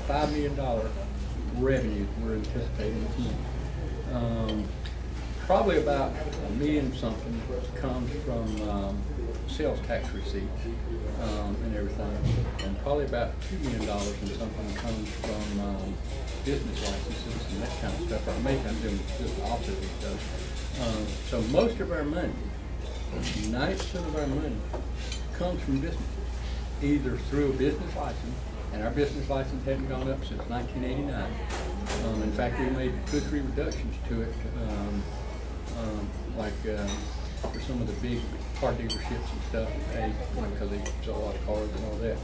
$5 million revenue we're anticipating. Probably about $1 million something comes from sales tax receipts and everything, and probably about $2 million and something comes from business licenses and that kind of stuff. Or maybe I'm doing just the opposite of stuff. So most of our money, 90% of our money, comes from businesses, either through a business license, and our business license hadn't gone up since 1989. In fact, we made 2 or 3 reductions to it, for some of the big car dealerships and stuff, because they sell a lot of cars and all that.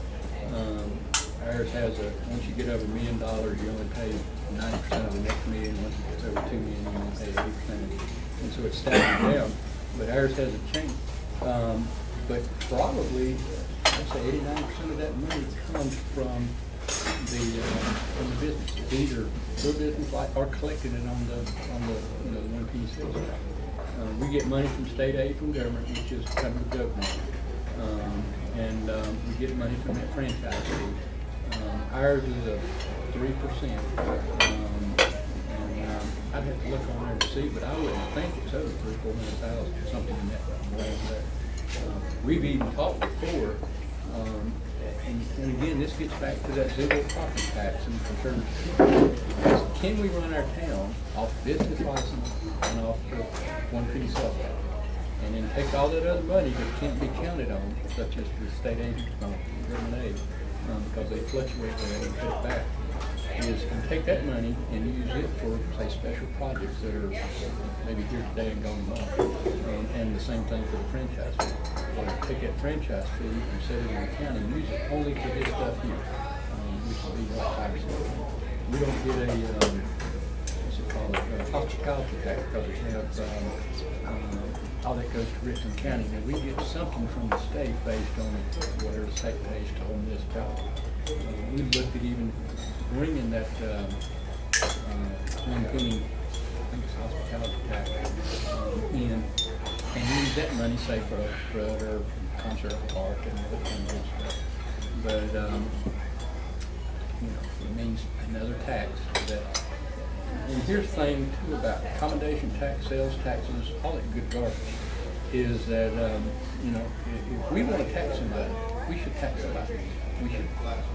Ours has once you get over $1 million, you only pay 90% of the next million. Once it gets over $2 million, you only pay 80%. And so it's staggered down. But ours hasn't changed. But probably, I'd say 89% of that money comes from the business, either through business or collecting it on the 1P sales tax. We get money from state aid from government, which is kind of a joke now. And we get money from that franchise fee. Ours is a 3%. I'd have to look on there to see, but I wouldn't think it's over $300,000-400,000 or something in that range. We've even talked before, and again, this gets back to that zero property tax and conservative. Can we run our town off business license and off the 1P sales tax, and then take all that other money that can't be counted on, such as the state aid, government aid, because they fluctuate there and put it back, and take that money and use it for, say, special projects that are maybe here today and gone tomorrow. And the same thing for the franchise fee. Or take that franchise fee and set it in the county and use it only for this stuff here, which would be like 5%. We don't get a, what's it called, a hospitality tax, because we have all that goes to Richland County. And we get something from the state based on whatever the state pays to all municipalities. We looked at even bringing that $1 penny, I think it's hospitality tax, in, and use that money, say, for other concert park and that kind of stuff. But it means another tax that. And here's the thing too about accommodation tax, sales taxes, all that good garbage, is that if we want to tax somebody, we should tax somebody. We should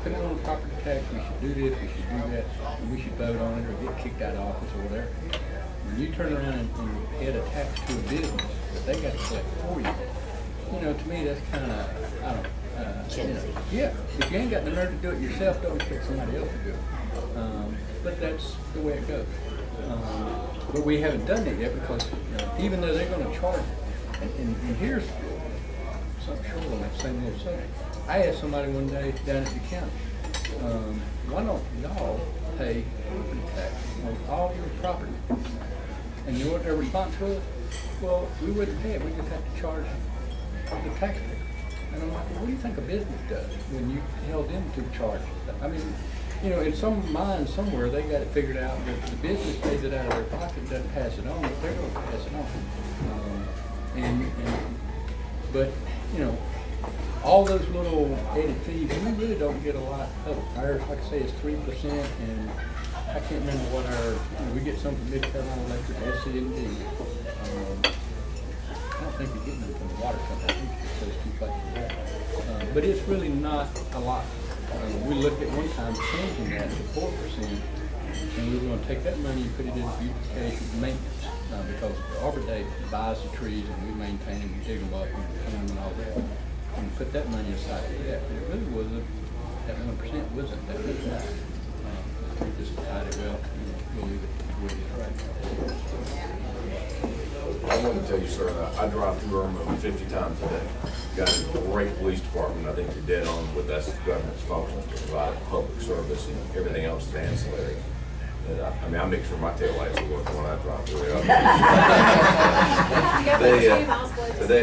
put it on property tax, we should do this, we should do that, and we should vote on it or get kicked out of office or whatever. When you turn around and add a tax to a business that they got to collect for you, to me that's kind of, yeah, if you ain't got the nerve to do it yourself, don't expect somebody else to do it. But that's the way it goes. But we haven't done it yet because even though they're going to charge it, and here's something short on that same little subject. I asked somebody one day down at the county, why don't y'all pay property tax on all your property? And you know what their response was? Well, we wouldn't pay it, we just have to charge the taxpayer. And I'm like, well, what do you think a business does when you tell them to charge? I mean, in some mind somewhere, they got it figured out that the business pays it out of their pocket, doesn't pass it on, but they're going to pass it on. But all those little added fees, we really don't get a lot of it. Ours, like I say, is 3%, and I can't remember what we get some from Mid-Carolina Electric, SC&D. I don't think we get none from the water company. I think it's those 2 places there. But it's really not a lot. We looked at one time changing that to 4%, and we were going to take that money and put it into beautification maintenance, because Arbor Day buys the trees and we maintain them, we dig them up and clean them and all that, and put that money aside for that. But it really wasn't, that 1% wasn't that much money. We just decided, well, we'll leave it where it is right now. I want to tell you, sir, I drive through Irma 50 times a day. Got a great police department. I think you're dead on with that's the government's function to provide public service, and everything else is ancillary. And I make sure my taillights will work when I drive through there.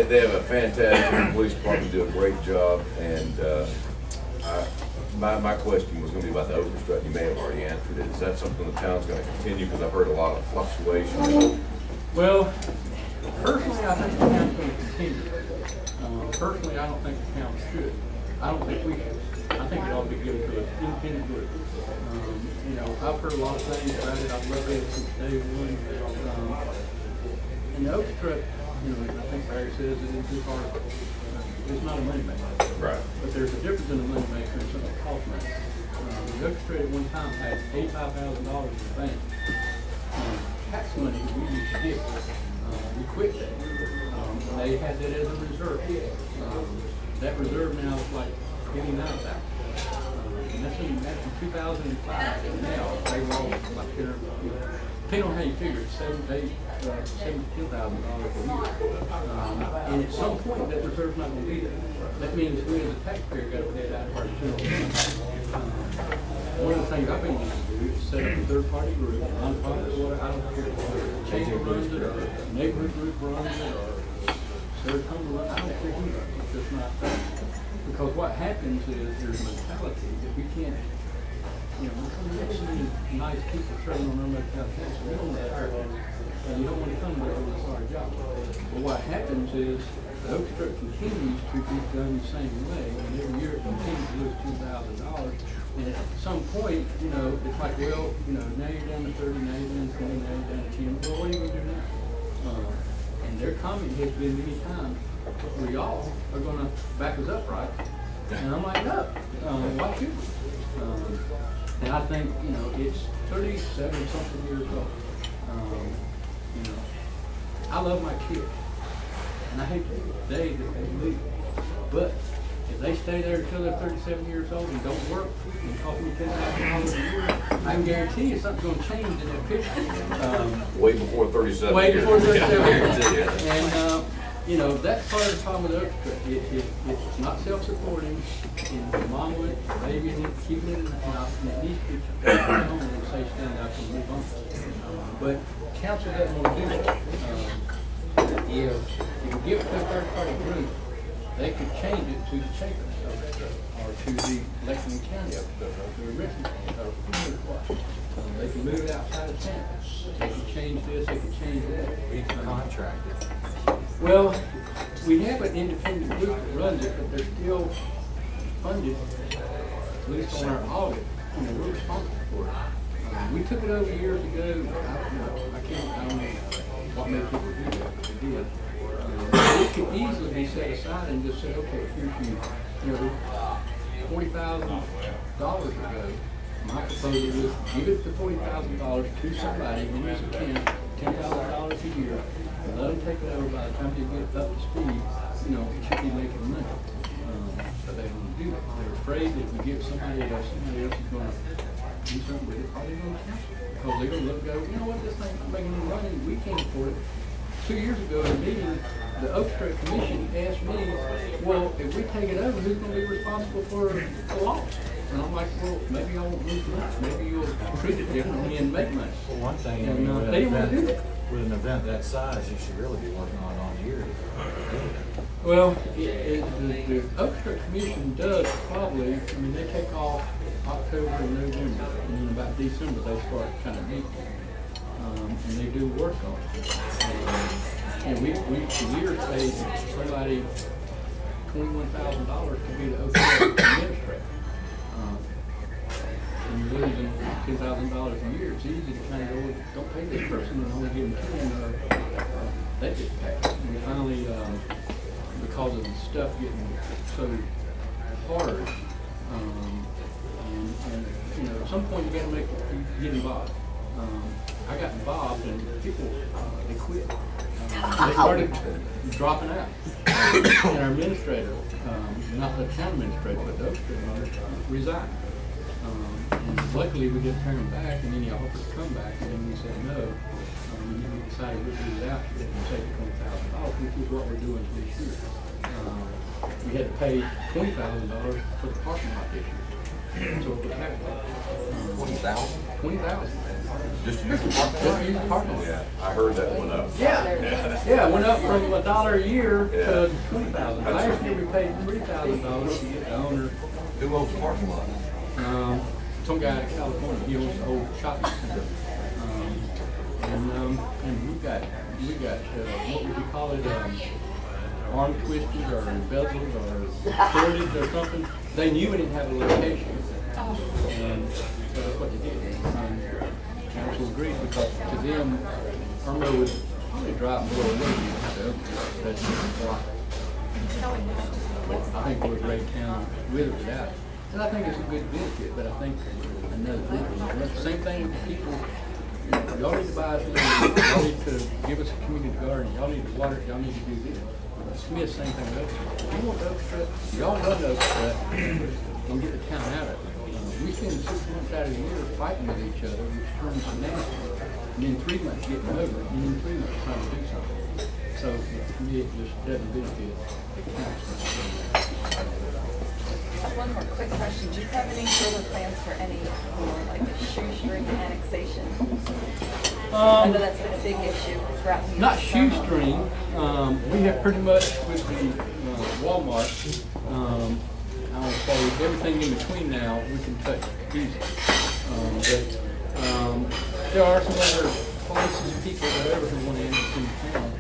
They have a fantastic police department, do a great job, and my question was going to be about the overstrut. You may have already answered it. Is that something the town's going to continue? Because I've heard a lot of fluctuation. Well, personally, I think the town's going to continue. Personally, I don't think the town should. I don't think we should. I think it ought to be given to an independent group. You know, I've heard a lot of things about it. I've looked at it since day one. And the Oaks truck, you know, I think Barry says it in his article, it's not a moneymaker. Right. But there's a difference in a moneymaker and something that costs money. The Oaks truck at one time had $85,000 in the bank. Tax money we used to get. We quit that. They had that as a reserve. That reserve now is like $89,000. And that's in 2005. And now they roll like, you know, depending on how you figure it, $72,000 a year. And at some point, that reserve's not going to be there. That means we as a taxpayer got to pay it out of our general fund. One of the things I've been used to do is set up a third-party group, nonprofit or whatever. I don't care if chamber runs it, or a neighborhood group runs it, or Saratoga runs it. I don't care who runs it. It's just not that. Because what happens is there's a mentality that we can't, you know, we have so many nice people serving on our mentality, so we don't want to hire them. And you don't want to come there with a hard job. But what happens is the Oak truck continues to be done the same way, and every year it continues to lose $2,000. And at some point, you know, it's like, well, you know, now you're down to 30, now you're down to 20, now you're down to 10. Well, what are you going to do now? And their comment has been many times, well, y'all are going to back us up, right? And I'm like, no, why should we? And I think, you know, it's 37-something years old. You know, I love my kids, and I hate the day that they leave. But if they stay there until they're 37 years old and don't work and cost me $10,000 a year, I can guarantee you something's going to change in that picture. Way before 37 Way years. before 37 years. years. And, you know, that's part of the problem with the Oak truck. It's not self-supporting, and mom would baby it, keeping it in the house, and it needs to be home and say stand up and move on. But council doesn't want to do that. If you give it to a third-party group, they could change it to the Chapin or to the Lexington County of the Richmond or who knows what. They can move it outside of town. They can change this, they can change that. We can contract it. Well, we have an independent group that runs it, but they're still funded, at least on our audit. You know, we're responsible for it. We took it over years ago. I don't know what made people do that, but they did. It could easily be set aside and just say, okay, here's you know, $40,000 ago. My proposal is give it the $40,000 to somebody in his account, $10,000 a year, and let them take it over. By the time they get up to speed, you know, it should be making money. But they don't do it. They're afraid that if we give somebody else is going to do something with it, are they going to cancel it? Because they're going to look and go, you know what, this thing's not making any money, we can't afford it. 2 years ago in a meeting, the Oak Truck Commission asked me, well, if we take it over, who's going to be responsible for the loss? And I'm like, well, maybe I won't lose money. Maybe you'll treat it differently and make money. Well, one thing, And they didn't want to do that. with an event that size, you should really be working on it all year. Well, the Oak Truck Commission does probably, I mean, they take off October and November, and then about December they start kind of meeting. And they do work on it. And we for years paid somebody $21,000 to be the Oak Truck administrator. And you're losing $10,000 a year. It's easy to kind of go, don't pay this person and only give them 10, they get paid. And we finally, because of the stuff getting so hard, and you know, at some point you got to get involved. I got involved and people, they quit. They started dropping out. And our administrator, not the town administrator, but the Oak Street resigned. And luckily we didn't turn him back, and then he offered to come back, and then we said no. And then we decided we'd do it out and take $20,000, which is what we're doing this year. We had to pay $20,000 for the parking lot this year. So it was calculated. $20,000? Just to use the parking lot? Yeah, I heard that went up. Yeah, it went up from $1 a year to $20,000. Last year we paid $3,000 to get the owner. Who owns the parking lot? Some guy in California, he owns the old shopping center. And we got what would you call it, arm twisters or embezzled or shorted or something. they knew we didn't have a location. Oh. And so that's what they did. And council agreed because to them, Irma would probably drive more away than but I think it was a great town with or without. And I think it's a good benefit, but I think another benefit. Same thing with people. Y'all need to buy us land. Y'all need to give us a community garden. Y'all need to water it. Y'all need to do this. To me, it's the same thing with Oak Street. You want Oak Street, y'all run Oak Street and get the town out of it. We spend 6 months out of the year fighting with each other, which turns to nasty. And then 3 months getting over it, and then 3 months trying to do something. So to me, it just doesn't benefit the council. One more quick question. Do you have any further plans for any more like a shoestring annexation? I know that's been a big issue throughout the Not shoestring. We have pretty much with the Walmart. I would say everything in between now we can touch easy. But there are some other places, people, whatever, who want to enter in town.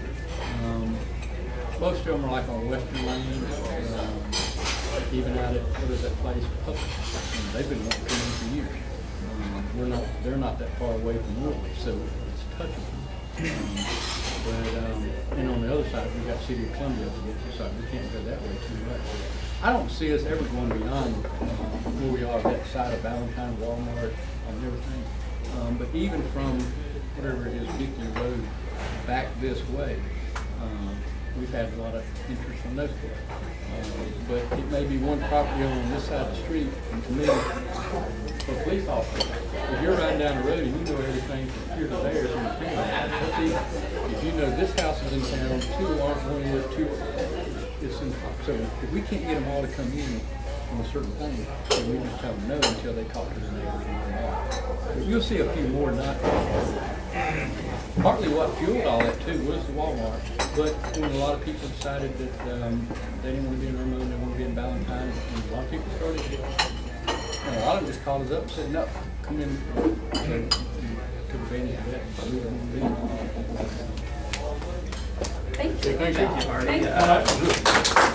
Most of them are like on Western Land. Even out at, what is that place, Public? They've been wanting to come in for years. They're not that far away from Woodley, so it's touchable. And on the other side, we got City of Columbia to get to, so we can't go that way too much. I don't see us ever going beyond where we are, that side of Valentine, Walmart, and everything. But even from whatever it is, Beacon Road, back this way, we've had a lot of interest from those people. But it may be one property on this side of the street, and to me, for a police officer, if you're riding down the road and you know everything from here to there is in the town, if you know this house is in town, 2 aren't one is 2, it's in, so if we can't get them all to come in on a certain thing, then we don't tell them no until they talk to their neighbors and come out. But you'll see a few more not. Partly what fueled all that too was the Walmart, but when a lot of people decided that they didn't want to be in Irma, they want to be in Valentine, and a lot of people started, and a lot of them just called us up and said, no, come in, so took advantage of that. Thank you. Thank you. Thank you.